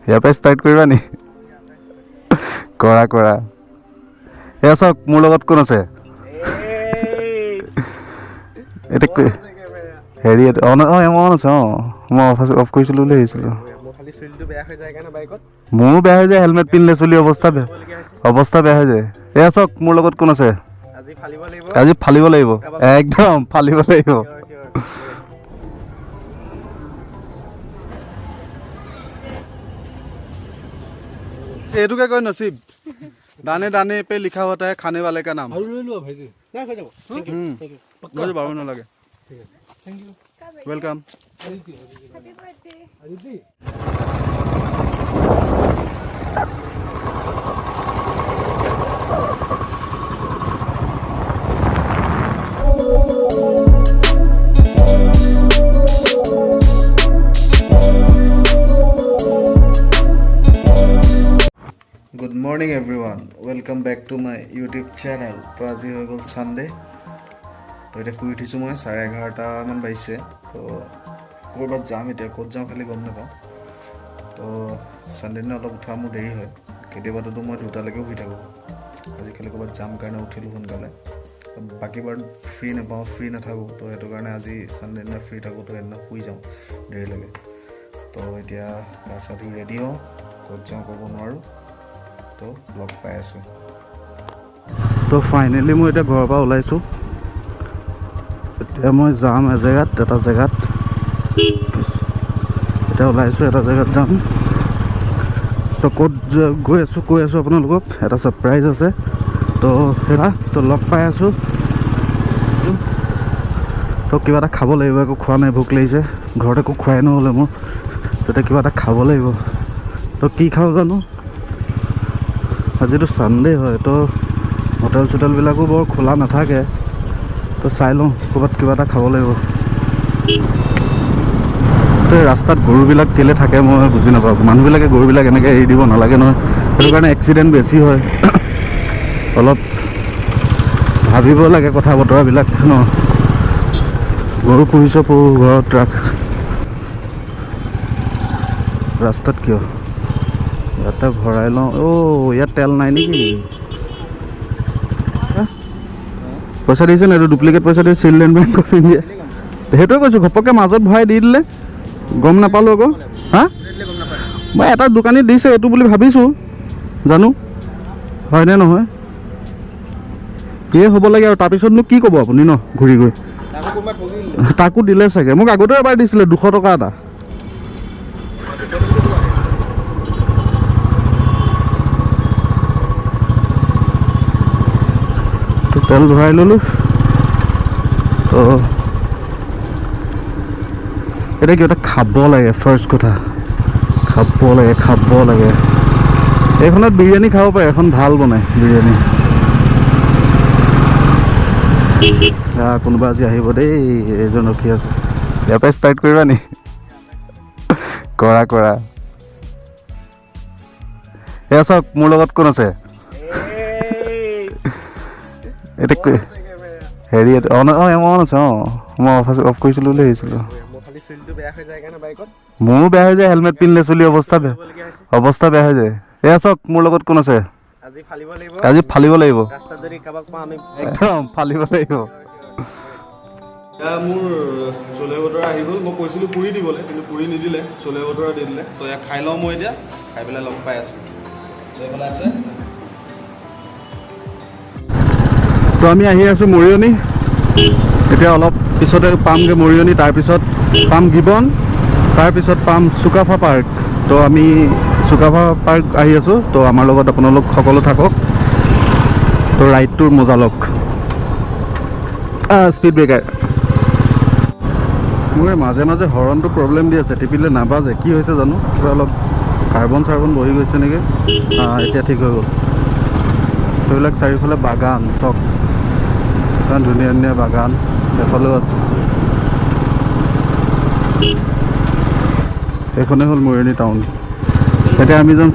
ইয়াৰ পৰা ষ্টাৰ্ট কৰিবা নি? কৰা কৰা। এয়া চাওক মোৰ লগত কোন আছে। এতিয়া হেৰি অন অন আছে। অঁ মই অফ কৰিছিলোঁ বুলি ভাবিছিলোঁ। মোৰো বেয়া হৈ যায় হেলমেট পিন্ধিলে, চলি অৱস্থা বেয়া হৈ যায়। এয়া চাওক মোৰ লগত কোন আছে। আজি ফালিব লাগিব, একদম ফালিব লাগিব। এইটোকে কয় নচিব। दाने दाने पे लिखा होता है खाने वाले का नाम। मुझे बाबू ना लगे। Welcome. Good morning everyone, welcome back to my YouTube channel. तो आज हो गल सानडे। तो इतना शुई उठी मैं 11:30 मान बजे। तो कबार जाम इतना कत जाऊँ खाली गम नापा। तो सानडे दिन अलग उठा मोर देरी है। केतियाबातो मैं 2टाলৈকে शुई थको। आज खाली कबार जाम कारण उठिलो सोनकाले। बाकी बार फ्री नापाँ, फ्री नाथको। तो ये कारण आज सानडे दिन फ्री थको। तो एदिना शुई जाऊँ देरी लगे। तो इतना गा चा धुई रेडी हूँ, कत जाऊँ कब नो। तो लग पाई आसो। तो फाइनेली मैं घर पर ओलाइसो। এতিয়া मैं जाम एजेगात এটা জেগাত। এটা ওলাইছো এটা জেগাত যাম। তো কত গৈ আছো কৈ আছো আপোনালোকক। এটা সারপ্রাইজ আছে। তো হেৰা তো লগ পাই আছো। তো কিবা এটা খাব লাগিব, একো খোৱা নাই, ভোক লাগিছে। ঘৰত একো খোৱাই নহ'লে মোৰ। তো কিবা এটা খাব লাগিব। তো কি খাওঁ জানো। আজি तो सानडे है। तो होटेल चोटेलबिलाको बर खोला नाथाके। तो चाई लওঁ कबात किबा এটা खाब লাগিব। तो रास्तात गरुबिलाक केले थाके मैं बुझी नापाওঁ। मानुहबिलाके गरुबिलाक एनेके एरि দিব नालागे নহয়। সেইটো কাৰণে एक्सिडेंट बेছি হয়। অলপ ভাবিব লাগে কথা বতৰাবিলাক ন। গৰু পুহিছ পুহ, ঘৰত ৰাখ। ৰাস্তাত কিয় ইয়াতে ভৰাই লওঁ। ইয়াত তেল নাই নেকি? পইচা দিছে না? এইটো ডুপ্লিকেট পইচা দিছে চিলড্ৰেন বেংক অফ ইণ্ডিয়া। সেইটোৱে কৈছোঁ, ঘপককৈ মাজত ভৰাই দি দিলে, গম নাপালোঁ আকৌ। হা মই এটা দোকানী দিছে এইটো বুলি ভাবিছোঁ, জানো হয়নে নহয়। এয়ে হ'ব লাগে আৰু তাৰপিছতনো কি ক'ব আপুনি ন। ঘূৰি গৈ তাকো দিলে চাগে। মোক আগতেও এবাৰ দিছিলে 200 টকা এটা। তেল ভৰাই ল'লোঁ। তো এতিয়া কিবা এটা খাব লাগে। ফাৰ্ষ্ট কথা খাব লাগে। এইখনত বিৰিয়ানী খাব পাৰে, এখন ভাল বনায় বিৰিয়ানী। কোনোবা আজি আহিব দেই, এজন ৰখি আছে। ইয়াৰ পৰা ষ্টাৰ্ট কৰিবা নি? কৰা কৰা। এয়া চাওক মোৰ লগত কোন আছে। এতিয়া হেৰি অন আছে। অঁ মই অফ কৰিছিলোঁ বুলি ভাবিছিলোঁ। মোৰো বেয়া হৈ যায় হেলমেট পিন্ধিলে, চলি অৱস্থা বেয়া হৈ যায়। এয়া চাওক মোৰ লগত কোন আছে। আজি ফালিব লাগিব, একদম ফালিব লাগিব। মোৰ চলে বতৰা আহি গ'ল। মই কৈছিলোঁ পুৰি দিবলৈ, কিন্তু পুৰি নিদিলে, চলে বতৰা দি দিলে। তো ইয়াক খাই লওঁ মই এতিয়া। খাই পেলাই লগ পাই আছোঁ। এইফালে আছে। তো আমি আহি আছোঁ মৰিয়নি। এতিয়া অলপ পিছতে পামগৈ মৰিয়নি, তাৰপিছত পাম গিবন, তাৰপিছত পাম চুকাফা পাৰ্ক। তো আমি চুকাফা পাৰ্ক আহি আছোঁ। তো আমাৰ লগত আপোনালোক সকলো থাকক। তো ৰাইডটোৰ মজা লওক। Speed breaker. মোৰ মাজে মাজে হৰণটো প্ৰব্লেম দি আছে, টিপিলে নাবাজে। কি হৈছে জানো, কিবা অলপ কাৰ্বন চাৰ্বন বহি গৈছে নেকি। এতিয়া ঠিক হৈ গ'ল। সেইবিলাক চাৰিওফালে বাগান, চক ইমান ধুনীয়া ধুনীয়া বাগান। এফালেও আছে। এইখনে হ'ল মৰিয়নি টাউন। এতিয়া আমি যাম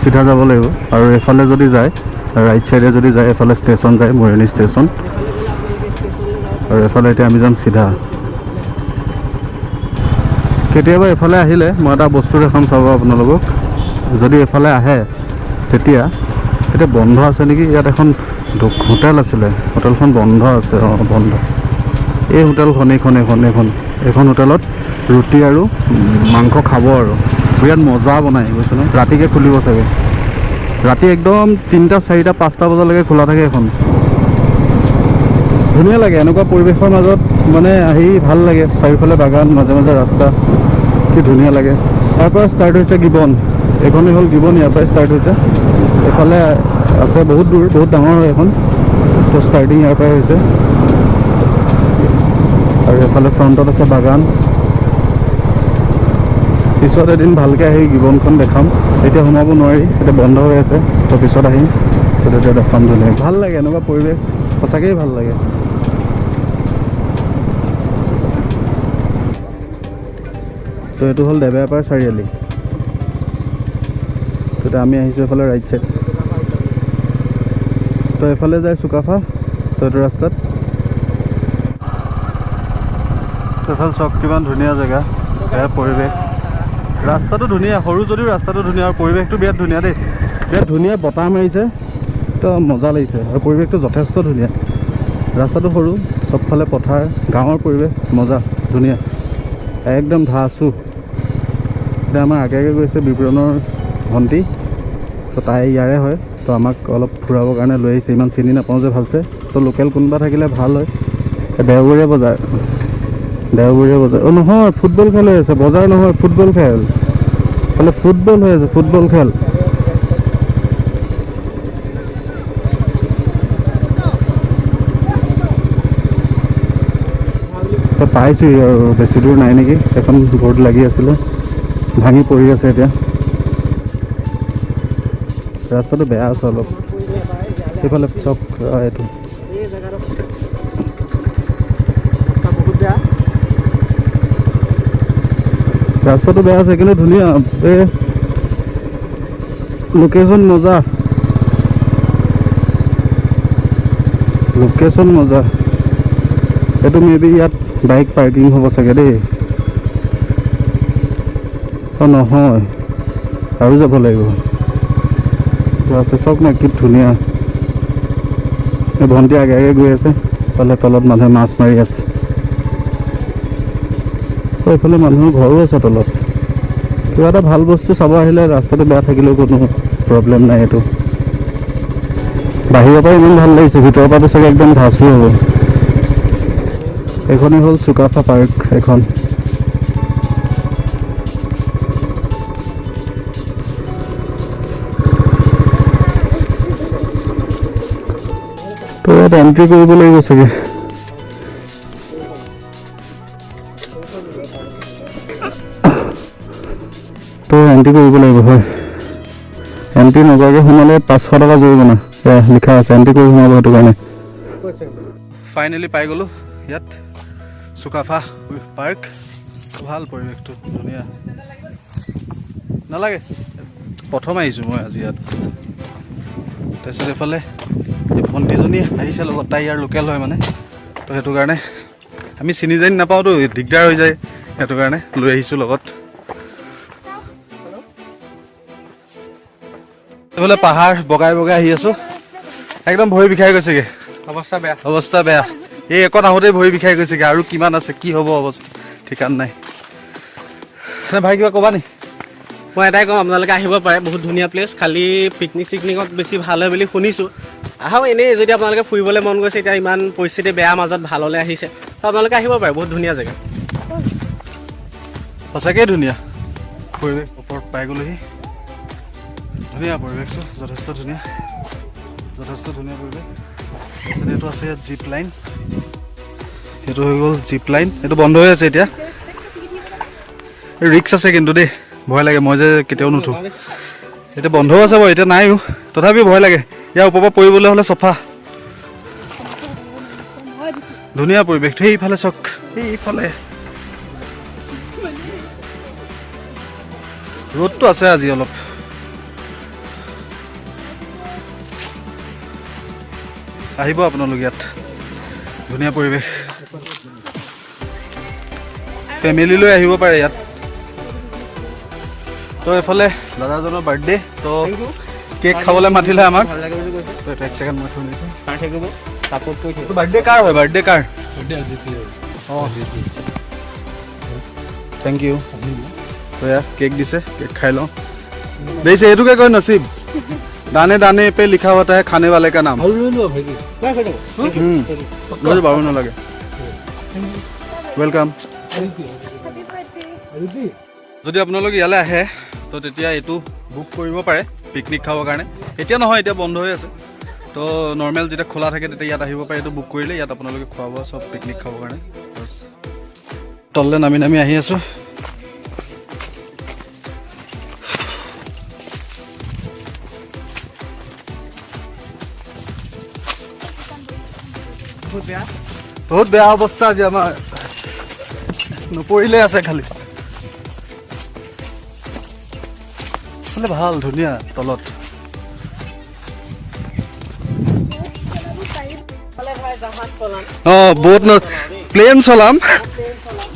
চিধা যাব লাগিব। আৰু এফালে যদি যায়, ৰাইট চাইডে যদি যায়, এফালে ষ্টেচন যায়, মৰিয়নি ষ্টেচন। আৰু এফালে এতিয়া আমি যাম চিধা। কেতিয়াবা এফালে আহিলে মই এটা বস্তু দেখাম চাব আপোনালোকক যদি এফালে আহে তেতিয়া বন্ধ আছে নেকি ইয়াত এখন হোটেল আছিলে হোটেলখন বন্ধ আছে বন্ধ এই হোটেলখন এইখন হোটেলত ৰুটি আৰু মাংস খাব আৰু বিৰাট মজা বনাই বুজিছে নহয় ৰাতিকে খুলিব চাগে ৰাতি একদম 3টা 4টা 5টা বজালৈকে খোলা থাকে এখন ধুনীয়া লাগে এনেকুৱা পৰিৱেশৰ মাজত মানে আহি ভাল লাগে চাৰিওফালে বাগান মাজে মাজে ৰাস্তা কি ধুনীয়া লাগে তাৰ পৰা ষ্টাৰ্ট হৈছে গিবন এইখনেই হ'ল গিবন ইয়াৰ পৰা ষ্টাৰ্ট হৈছে এফালে আছে বহুত দূৰ বহুত ডাঙৰ হয় এখন তো ষ্টাৰ্টিং ইয়াৰ পৰাই হৈছে আৰু এফালে ফ্ৰণ্টত আছে বাগান পিছত এদিন ভালকৈ আহি গিবনখন দেখাম এতিয়া সোমাব নোৱাৰি এতিয়া বন্ধ হৈ আছে তো পিছত আহিম তো তেতিয়া দেখাম ধুনীয়া ভাল লাগে এনেকুৱা পৰিৱেশ সঁচাকৈয়ে ভাল লাগে তো এইটো হ'ল দেবেয়াপাৰ চাৰিআলি তো এতিয়া আমি আহিছোঁ এইফালে ৰাইট চাইড তো এইফালে যায় চুকাফা তো এইটো ৰাস্তাত তো এইফালে চাওক কিমান ধুনীয়া জেগা ইয়াৰ পৰিৱেশ ৰাস্তাটো ধুনীয়া সৰু যদিও ৰাস্তাটো ধুনীয়া আৰু পৰিৱেশটো বিৰাট ধুনীয়া দেই বিৰাট ধুনীয়া বতাহ মাৰিছে তো মজা লাগিছে আৰু পৰিৱেশটো যথেষ্ট ধুনীয়া ৰাস্তাটো সৰু চবফালে পথাৰ গাঁৱৰ পৰিৱেশ মজা ধুনীয়া একদম ধাচু এতিয়া আমাৰ আগে আগে গৈছে বিবৰণৰ ভণ্টি তো তাই ইয়াৰে হয় তো আমাক অলপ ফুৰাবৰ কাৰণে লৈ আহিছে ইমান চিনি নাপাওঁ যে ভালছে তো লোকেল কোনোবা থাকিলে ভাল হয় দেওবৰীয়া বজাৰ নহয় ফুটবল খেল হৈ আছে বজাৰ নহয় ফুটবল খেল ফালে ফুটবল হৈ আছে ফুটবল খেল তো পাইছোঁহি আৰু বেছি দূৰ নাই নেকি এখন বৰ্ড লাগি আছিলে ভাঙি পৰি আছে এতিয়া ৰাস্তাটো বেয়া আছে অলপ সেইফালে চক এইটো ৰাস্তাটো বেয়া আছে কিন্তু ধুনীয়া এই লোকেশ্যন মজা এইটো মেবি ইয়াত বাইক পাৰ্কিং হ'ব চাগে দেই নহয় আৰু যাব লাগিব আছে চাওক না কি ধুনীয়া এই ভণ্টি আগে আগে গৈ আছে ফালে তলত মানুহে মাছ মাৰি আছে এইফালে মানুহৰ ঘৰো আছে তলত কিবা এটা ভাল বস্তু চাব আহিলে ৰাস্তাটো বেয়া থাকিলেও কোনো প্ৰব্লেম নাই এইটো বাহিৰৰ পৰা ইমান ভাল লাগিছে ভিতৰৰ পৰাটো চাগে একদম ধাচু হ'ব এইখনেই হ'ল চুকাফা পাৰ্ক এখন তো ইয়াত এণ্ট্ৰি কৰিব লাগিব চাগে তো এণ্ট্ৰি কৰিব লাগিব হয় এণ্ট্ৰি নকৰাকৈ সোমালে 500 টকা জৰিমনা লিখা আছে এণ্ট্ৰি কৰি সোমাব সেইটো কাৰণে ফাইনেলি পাই গ'লোঁ ইয়াত চুকাফা পাৰ্ক ভাল পৰিৱেশটো ধুনীয়া নালাগে প্ৰথম আহিছোঁ মই আজি ইয়াত তাৰপিছত এইফালে এই ভণ্টিজনী আহিছে লগত তাই ইয়াৰ লোকেল হয় মানে তো সেইটো কাৰণে আমি চিনি জানি নাপাওঁতো দিগদাৰ হৈ যায় সেইটো কাৰণে লৈ আহিছোঁ লগত এইফালে পাহাৰ বগাই বগাই আহি আছোঁ একদম ভৰি বিষাই গৈছেগৈ অৱস্থা বেয়া এই একত আহোঁতেই ভৰি বিষাই গৈছেগৈ আৰু কিমান আছে কি হ'ব অৱস্থা ঠিকান নাই ভাই কিবা ক'বা নেকি মই এটাই ক'ম আপোনালোকে আহিব পাৰে বহুত ধুনীয়া প্লেচ খালি পিকনিক চিকনিকত বেছি ভাল হয় বুলি শুনিছোঁ আহক এনেই যদি আপোনালোকে ফুৰিবলৈ মন গৈছে এতিয়া ইমান পৰিস্থিতি বেয়া মাজত ভাললৈ আহিছে তো আপোনালোকে আহিব পাৰে বহুত ধুনীয়া জেগা সঁচাকৈ ধুনীয়া পৰিৱেশ ওপৰত পাই গ'লোহি ধুনীয়া পৰিৱেশটো যথেষ্ট ধুনীয়া পৰিৱেশ তাৰপিছত এইটো আছে ইয়াত জিপ লাইন এইটো হৈ গ'ল জিপ লাইন এইটো বন্ধ হৈ আছে এতিয়া ৰিক্স আছে কিন্তু দেই ভয় লাগে মই যে কেতিয়াও নুঠো এতিয়া বন্ধও আছে বাৰু এতিয়া নাইও তথাপিও ভয় লাগে ইয়াৰ ওপৰৰ পৰা পৰিবলৈ হ'লে চফা ধুনীয়া পৰিৱেশটো সেইফালে চাওক এইফালে ৰ'দটো আছে আজি অলপ আহিব আপোনালোক ইয়াত ধুনীয়া পৰিৱেশ ফেমিলি লৈ আহিব পাৰে ইয়াত তো এইফালে দাদাজনৰ বাৰ্থডে তো কেক খাবলৈ মাতিলে আমাক ভাল লাগে বুলি কৈছে তো এটা এক ছেকেণ্ড মই থৈ দিছোঁ কাৰণ থাকিব ছাপোৰ্ট কৰি থাকিব বাৰ্থডে কাৰ হয় বাৰ্থডে কাৰ অঁ থেংক ইউ তো ইয়াৰ কেক দিছে কেক খাই লওঁ দিছে এইটোকে কয় নচিব दाने दाने पे लिखा होता है खाने वाले का नाम मुझे बाबू ना लगे वेलकम যদি আপোনালোক ইয়ালৈ আহে তো তেতিয়া এইটো বুক কৰিব পাৰে পিকনিক খাবৰ কাৰণে এতিয়া নহয় এতিয়া বন্ধ হৈ আছে তো নৰ্মেল যেতিয়া খোলা থাকে তেতিয়া ইয়াত আহিব পাৰে এইটো বুক কৰিলে ইয়াত আপোনালোকে খোৱা বোৱা চব পিকনিক খাবৰ কাৰণে বছ তললৈ নামি নামি আহি আছোঁ বহুত বেয়া অৱস্থা আজি আমাৰ নপৰিলে আছে খালি ভাল ধুনীয়া তলত অঁ বহুত প্লেন চলাম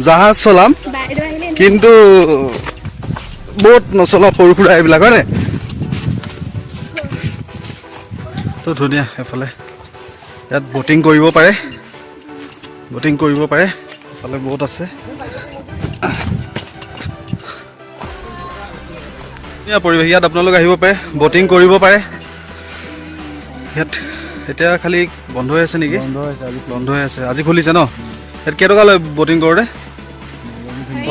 জাহাজ চলাম কিন্তু বহুত নচলাম সৰু সুৰা এইবিলাক হয়নে তো ধুনীয়া এফালে ইয়াত বটিং কৰিব পাৰে এফালে বহুত আছে পৰিৱেশ ইয়াত আপোনালোক আহিব পাৰে বটিং কৰিব পাৰে ইয়াত এতিয়া খালি বন্ধ হৈ আছে নেকি বন্ধ হৈ আছে আজি খুলিছে ন ইয়াত কেইটকা লয় বটিং কৰোঁতে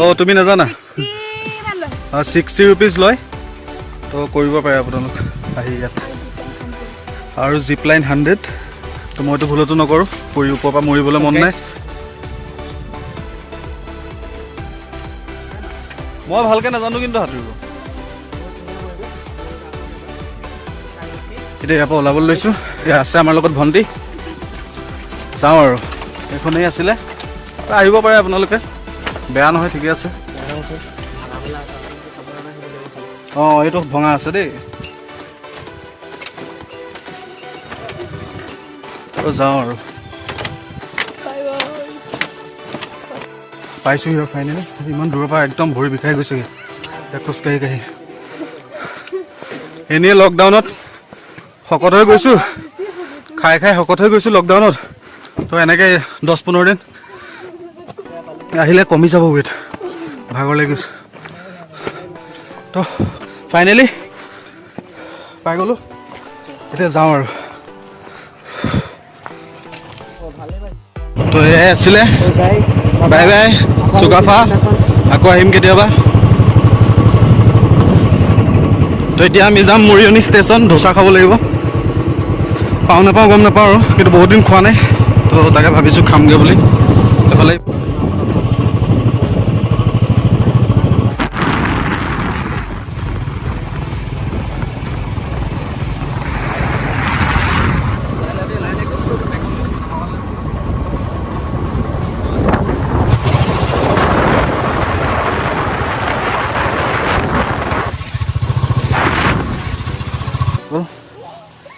অঁ তুমি নাজানা 60 ৰুপিজ লয় তো কৰিব পাৰে আপোনালোক আহি ইয়াত আৰু জিপ লাইন 100 তো মইতো ভুলতো নকৰোঁ পৰি ওপৰৰ পৰা মৰিবলৈ মন নাই মই ভালকৈ নাজানো কিন্তু সাঁতুৰিব এতিয়া ইয়াৰ পৰা ওলাবলৈ লৈছোঁ এয়া আছে আমাৰ লগত ভণ্টি যাওঁ আৰু এইখনেই আছিলে আহিব পাৰে আপোনালোকে বেয়া নহয় ঠিকে আছে অঁ এইটো ভঙা আছে দেই যাওঁ আৰু পাইছোঁহি আৰু ফাইনেলি ইমান দূৰৰ পৰা একদম ভৰি বিষাই গৈছেগৈ এতিয়া খোজকাঢ়ি কাঢ়ি এনেই লকডাউনত শকত হৈ গৈছোঁ খাই খাই শকত হৈ গৈছোঁ লকডাউনত তো এনেকৈ 10-15 দিন আহিলে কমি যাব ৱেট ভাগৰ লাগি গৈছে তো ফাইনেলি পাই গ'লোঁ এতিয়া যাওঁ আৰু তো এয়াই আছিলে বাই বাই চুকাফা আকৌ আহিম কেতিয়াবা তো এতিয়া আমি যাম মৰিয়নি ষ্টেচন ধোচা খাব লাগিব পাওঁ নাপাওঁ গম নাপাওঁ আৰু কিন্তু বহুত দিন খোৱা নাই তো তাকে ভাবিছোঁ খামগৈ বুলি এইফালে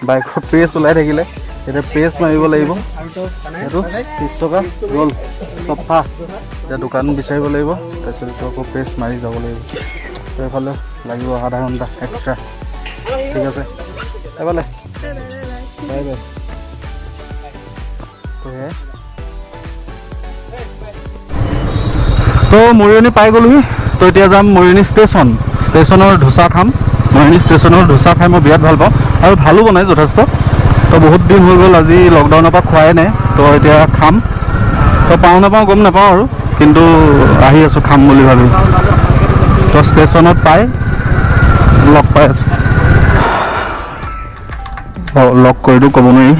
বাইকৰ পেজ ওলাই থাকিলে এতিয়া পেজ মাৰিব লাগিব এইটো 30 টকা গ'ল চফা এতিয়া দোকান বিচাৰিব লাগিব তাৰপিছত আকৌ পেজ মাৰি যাব লাগিব তো এইফালে লাগিব আধা ঘণ্টা এক্সট্ৰা ঠিক আছে এইফালে বাই বাই তো মৰিয়নি পাই গ'লোহি তো এতিয়া যাম মৰিয়নি ষ্টেচনৰ ধোচা খাম মৰিয়নি ষ্টেচনৰ ধোচা খাই মই বিৰাট ভাল পাওঁ আৰু ভালো বনাই যথেষ্ট তো বহুত দিন হৈ গ'ল আজি লকডাউনৰ পৰা খোৱাই নাই তো এতিয়া খাম তো পাওঁ নাপাওঁ গম নাপাওঁ আৰু কিন্তু আহি আছোঁ খাম বুলি ভাবি তো ষ্টেচনত পাই লগ পাই আছোঁ লগ কৰিতো ক'ব নোৱাৰি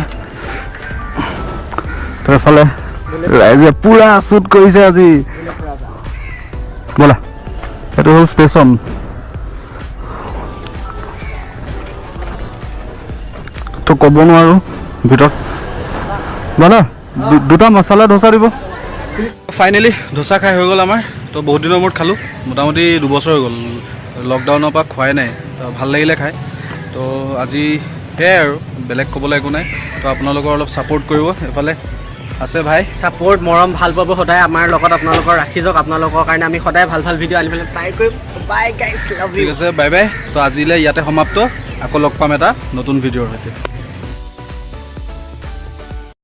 তো এফালে ৰাইজে পূৰা শ্বুট কৰিছে আজি ব'লা এইটো হ'ল ষ্টেচন তো ক'ব নোৱাৰোঁ ভিতৰত ব'লা দুটা মছলা ধোচা দিব ফাইনেলি ধোচা খাই হৈ গ'ল আমাৰ তো বহুত দিনৰ মূৰত খালোঁ মোটামুটি 2 বছৰ হৈ গ'ল লকডাউনৰ পৰা খোৱাই নাই তো ভাল লাগিলে খাই তো আজি সেয়াই আৰু বেলেগ ক'বলৈ একো নাই তো আপোনালোকৰ অলপ ছাপোৰ্ট কৰিব এইফালে আছে ভাই ছাপোৰ্ট মৰম ভাল পাব সদায় আমাৰ লগত আপোনালোকৰ ৰাখি যাওক আপোনালোকৰ কাৰণে আমি সদায় ভাল ভাল ভিডিঅ' আনিবলৈ ট্ৰাই কৰিম বাই গাইছ লাভ ঠিক ইউ আছে বাই বাই তো আজিলৈ ইয়াতে সমাপ্ত আকৌ লগ পাম এটা নতুন ভিডিঅ'ৰ সৈতে